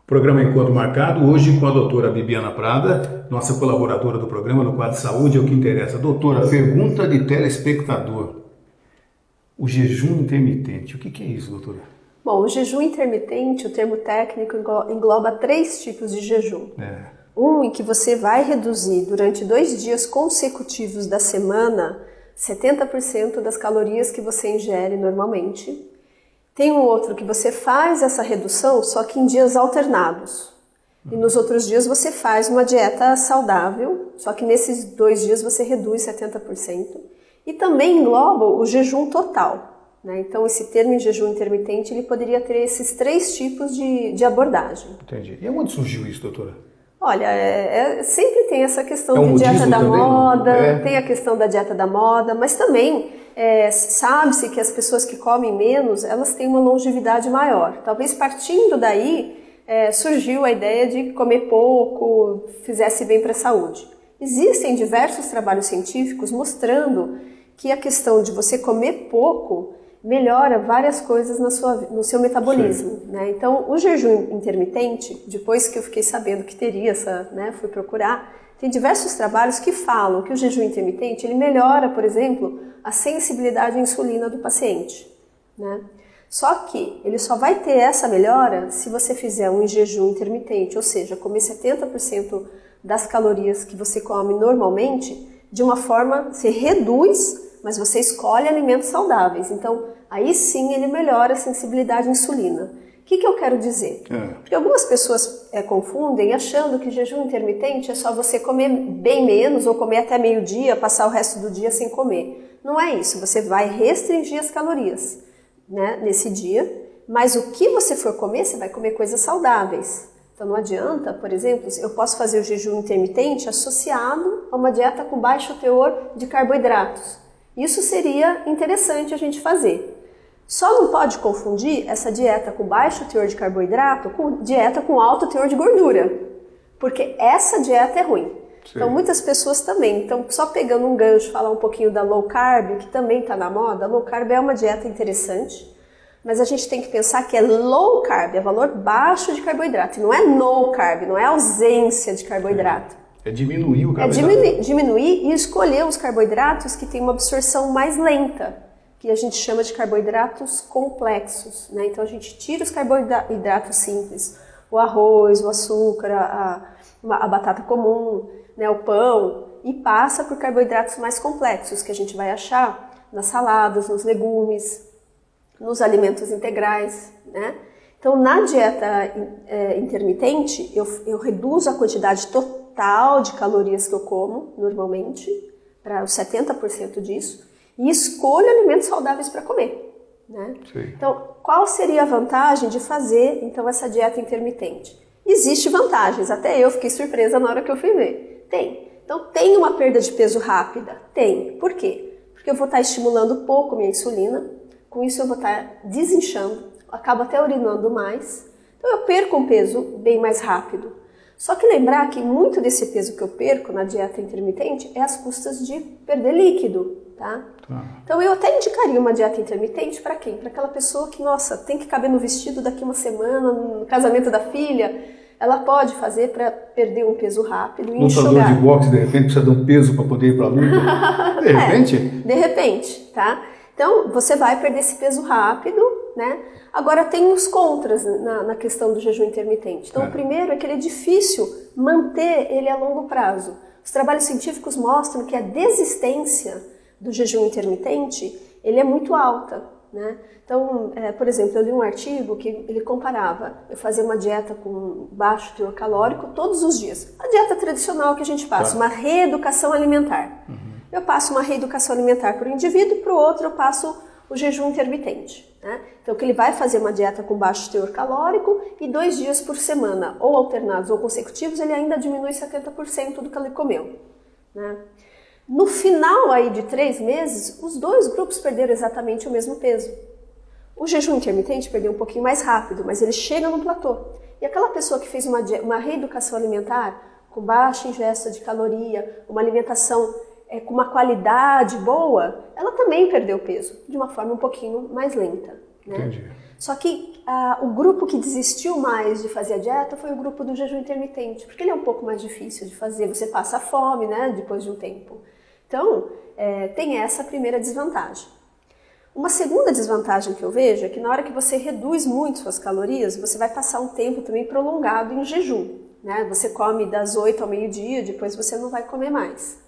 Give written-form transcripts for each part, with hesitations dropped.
Programa Encontro Marcado, hoje com a doutora Bibiana Prada, nossa colaboradora do programa no quadro Saúde é o que interessa. Doutora, pergunta de telespectador. O jejum intermitente, o que é isso, doutora? Bom, o jejum intermitente, o termo técnico, engloba 3 tipos de jejum. Um em que você vai reduzir durante 2 dias consecutivos da semana 70% das calorias que você ingere normalmente. Tem um outro que você faz essa redução, só que em dias alternados. E nos outros dias você faz uma dieta saudável, só que nesses 2 dias você reduz 70%. E também engloba o jejum total, né? Então esse termo em jejum intermitente, ele poderia ter esses 3 tipos de abordagem. Entendi. E onde surgiu isso, doutora? Olha, sempre tem essa questão de dieta da moda, tem a questão da dieta da moda, mas também sabe-se que as pessoas que comem menos, elas têm uma longevidade maior. Talvez partindo daí surgiu a ideia de comer pouco, fizesse bem para a saúde. Existem diversos trabalhos científicos mostrando que a questão de você comer pouco melhora várias coisas no seu metabolismo, né? Então, o jejum intermitente, depois que eu fiquei sabendo que teria fui procurar, tem diversos trabalhos que falam que o jejum intermitente, ele melhora, por exemplo, a sensibilidade à insulina do paciente, né? Só que ele só vai ter essa melhora se você fizer um jejum intermitente, ou seja, comer 70% das calorias que você come normalmente, de uma forma, você reduz, mas você escolhe alimentos saudáveis. Então, aí sim ele melhora a sensibilidade à insulina. O que eu quero dizer? Porque algumas pessoas confundem achando que jejum intermitente é só você comer bem menos ou comer até meio-dia, passar o resto do dia sem comer. Não é isso, você vai restringir as calorias, né, nesse dia, mas o que você for comer, você vai comer coisas saudáveis. Então não adianta, por exemplo, eu posso fazer o jejum intermitente associado a uma dieta com baixo teor de carboidratos. Isso seria interessante a gente fazer. Só não pode confundir essa dieta com baixo teor de carboidrato com dieta com alto teor de gordura, porque essa dieta é ruim. Sim. Então muitas pessoas também, então só pegando um gancho, falar um pouquinho da low carb, que também está na moda. A low carb é uma dieta interessante, mas a gente tem que pensar que é low carb, é valor baixo de carboidrato, e não é no carb, não é ausência de carboidrato. É diminuir o carboidrato. É diminuir e escolher os carboidratos que têm uma absorção mais lenta, que a gente chama de carboidratos complexos, né? Então a gente tira os carboidratos simples, o arroz, o açúcar, a batata comum, né, o pão, e passa por carboidratos mais complexos, que a gente vai achar nas saladas, nos legumes, nos alimentos integrais, né? Então na dieta intermitente, eu reduzo a quantidade total de calorias que eu como, normalmente, para os 70% disso, e escolho alimentos saudáveis para comer, né? Então, qual seria a vantagem de fazer, então, essa dieta intermitente? Existem vantagens, até eu fiquei surpresa na hora que eu fui ver. Tem. Então, tem uma perda de peso rápida? Tem. Por quê? Porque eu vou estar estimulando pouco minha insulina, com isso eu vou estar desinchando, acabo até urinando mais, então eu perco um peso bem mais rápido. Só que lembrar que muito desse peso que eu perco na dieta intermitente é às custas de perder líquido, tá? Então eu até indicaria uma dieta intermitente para quem? Para aquela pessoa que, nossa, tem que caber no vestido daqui uma semana, no casamento da filha, ela pode fazer para perder um peso rápido e enxugar. Lutador de boxe, de repente, precisa de um peso para poder ir para a luta? De repente? De repente, tá? Então, você vai perder esse peso rápido, né? Agora, tem os contras na questão do jejum intermitente. Então, o primeiro é que ele é difícil manter ele a longo prazo. Os trabalhos científicos mostram que a desistência do jejum intermitente, ele é muito alta, né? Então, por exemplo, eu li um artigo que ele comparava eu fazer uma dieta com baixo teor calórico todos os dias. A dieta tradicional que a gente passa, uma reeducação alimentar. Eu passo uma reeducação alimentar para o indivíduo, para o outro eu passo o jejum intermitente, né? Então, que ele vai fazer uma dieta com baixo teor calórico e 2 dias por semana, ou alternados ou consecutivos, ele ainda diminui 70% do que ele comeu, né? No final aí de 3 meses, os 2 grupos perderam exatamente o mesmo peso. O jejum intermitente perdeu um pouquinho mais rápido, mas ele chega no platô. E aquela pessoa que fez uma reeducação alimentar, com baixa ingesta de caloria, uma alimentação com uma qualidade boa, ela também perdeu peso, de uma forma um pouquinho mais lenta. Né? Entendi. Só que o grupo que desistiu mais de fazer a dieta foi o grupo do jejum intermitente, porque ele é um pouco mais difícil de fazer, você passa fome, né, depois de um tempo. Então, tem essa primeira desvantagem. Uma segunda desvantagem que eu vejo é que na hora que você reduz muito suas calorias, você vai passar um tempo também prolongado em jejum. Né? Você come das 8 ao meio-dia, depois você não vai comer mais.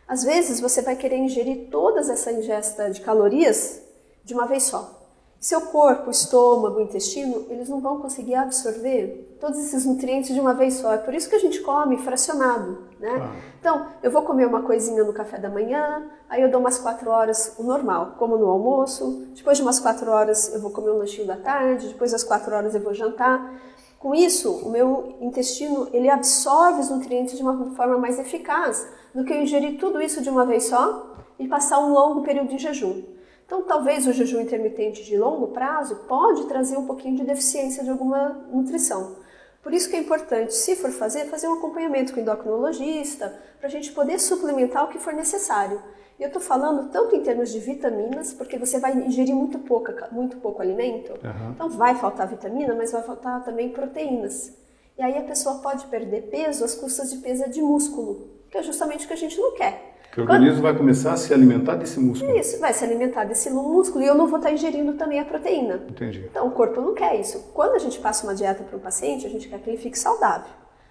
Às vezes você vai querer ingerir toda essa ingesta de calorias de uma vez só. Seu corpo, o estômago, o intestino, eles não vão conseguir absorver todos esses nutrientes de uma vez só. É por isso que a gente come fracionado, né? Então, eu vou comer uma coisinha no café da manhã, aí eu dou umas 4 horas o normal, como no almoço, depois de umas 4 horas eu vou comer um lanchinho da tarde, depois das 4 horas eu vou jantar. Com isso, o meu intestino, ele absorve os nutrientes de uma forma mais eficaz do que eu ingerir tudo isso de uma vez só e passar um longo período de jejum. Então, talvez o jejum intermitente de longo prazo pode trazer um pouquinho de deficiência de alguma nutrição. Por isso que é importante, se for fazer um acompanhamento com o endocrinologista, para a gente poder suplementar o que for necessário. E eu estou falando tanto em termos de vitaminas, porque você vai ingerir muito pouco alimento, então vai faltar vitamina, mas vai faltar também proteínas. E aí a pessoa pode perder peso às custas de perda de músculo, que é justamente o que a gente não quer. Que o organismo vai começar a se alimentar desse músculo. Isso, vai se alimentar desse músculo e eu não vou estar ingerindo também a proteína. Entendi. Então o corpo não quer isso. Quando a gente passa uma dieta para um paciente, a gente quer que ele fique saudável.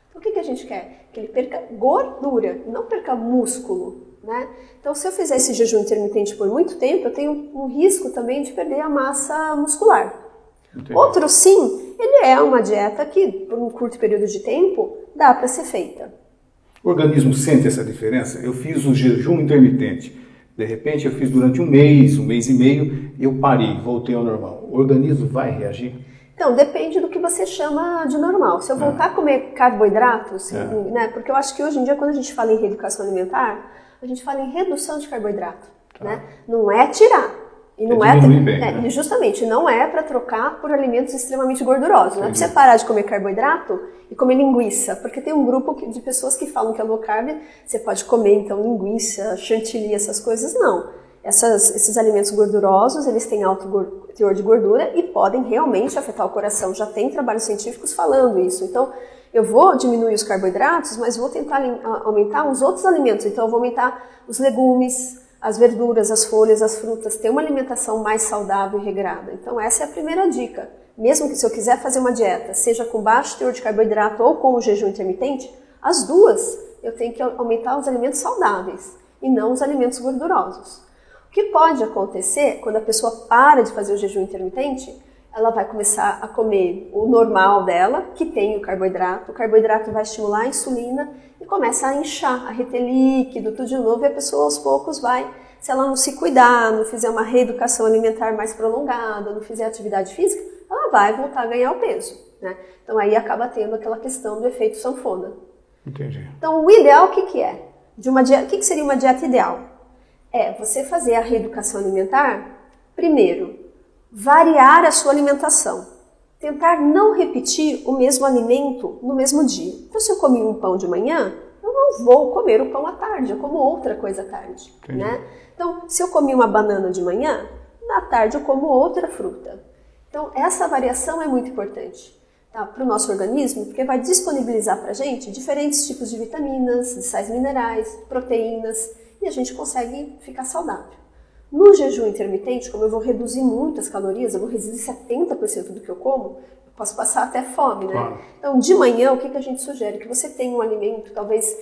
Então o que a gente quer? Que ele perca gordura, não perca músculo. Né? Então se eu fizer esse jejum intermitente por muito tempo, eu tenho um risco também de perder a massa muscular. Entendi. Outro sim, ele é uma dieta que por um curto período de tempo dá para ser feita. O organismo sente essa diferença? Eu fiz o jejum intermitente, de repente eu fiz durante um mês e meio, e eu parei, voltei ao normal. O organismo vai reagir? Então, depende do que você chama de normal. Se eu voltar a comer carboidratos, né, porque eu acho que hoje em dia, quando a gente fala em reeducação alimentar, a gente fala em redução de carboidrato. Né? Não é tirar. E não e justamente, não é para trocar por alimentos extremamente gordurosos. Não é para você parar de comer carboidrato e comer linguiça, porque tem um grupo de pessoas que falam que é low carb, você pode comer então linguiça, chantilly, essas coisas. Não. Esses alimentos gordurosos, eles têm alto teor de gordura e podem realmente afetar o coração. Já tem trabalhos científicos falando isso. Então, eu vou diminuir os carboidratos, mas vou tentar aumentar os outros alimentos. Então, eu vou aumentar os legumes, as verduras, as folhas, as frutas, ter uma alimentação mais saudável e regrada. Então essa é a primeira dica. Mesmo que se eu quiser fazer uma dieta, seja com baixo teor de carboidrato ou com o jejum intermitente, as duas eu tenho que aumentar os alimentos saudáveis e não os alimentos gordurosos. O que pode acontecer quando a pessoa para de fazer o jejum intermitente, ela vai começar a comer o normal dela, que tem o carboidrato vai estimular a insulina e começa a inchar, a reter líquido, tudo de novo, e a pessoa aos poucos vai, se ela não se cuidar, não fizer uma reeducação alimentar mais prolongada, não fizer atividade física, ela vai voltar a ganhar o peso. Né? Então aí acaba tendo aquela questão do efeito sanfona. Entendi. Então o ideal o que é? O que seria uma dieta ideal? É você fazer a reeducação alimentar, primeiro, variar a sua alimentação. Tentar não repetir o mesmo alimento no mesmo dia. Então, se eu comi um pão de manhã, eu não vou comer o pão à tarde, eu como outra coisa à tarde. Né? Então, se eu comi uma banana de manhã, na tarde eu como outra fruta. Então, essa variação é muito importante para o nosso organismo, porque vai disponibilizar para a gente diferentes tipos de vitaminas, de sais minerais, proteínas, e a gente consegue ficar saudável. No jejum intermitente, como eu vou reduzir muitas calorias, eu vou reduzir 70% do que eu como, eu posso passar até fome, né? Claro. Então, de manhã, o que a gente sugere? Que você tenha um alimento, talvez,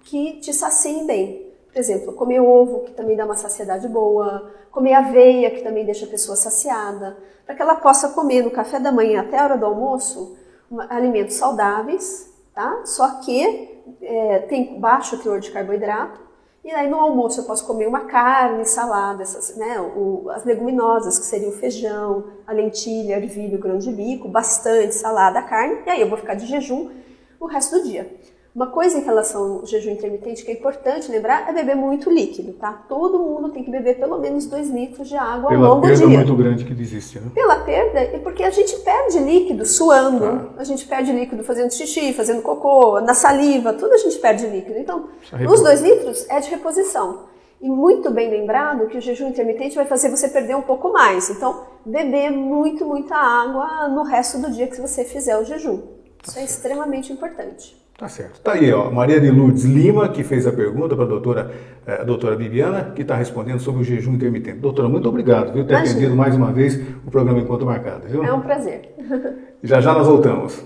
que te sacie bem. Por exemplo, comer ovo, que também dá uma saciedade boa, comer aveia, que também deixa a pessoa saciada, para que ela possa comer no café da manhã até a hora do almoço, alimentos saudáveis, tá? Só que tem baixo teor de carboidrato. E aí no almoço eu posso comer uma carne, salada, as leguminosas, que seriam o feijão, a lentilha, ervilha, o grão de bico, bastante salada, carne, e aí eu vou ficar de jejum o resto do dia. Uma coisa em relação ao jejum intermitente que é importante lembrar é beber muito líquido, tá? Todo mundo tem que beber pelo menos 2 litros de água ao longo do dia. Pela perda muito grande que existe, né? Pela perda, e porque a gente perde líquido suando, a gente perde líquido fazendo xixi, fazendo cocô, na saliva, tudo a gente perde líquido. Então, os 2 litros é de reposição. E muito bem lembrado que o jejum intermitente vai fazer você perder um pouco mais. Então, beber muita água no resto do dia que você fizer o jejum. Isso é extremamente importante. Tá certo. Tá aí, ó, Maria de Lourdes Lima, que fez a pergunta para a doutora Bibiana, que está respondendo sobre o jejum intermitente. Doutora, muito obrigado, viu, por ter atendido mais uma vez o programa Encontro Marcado, viu? É um prazer. Já nós voltamos.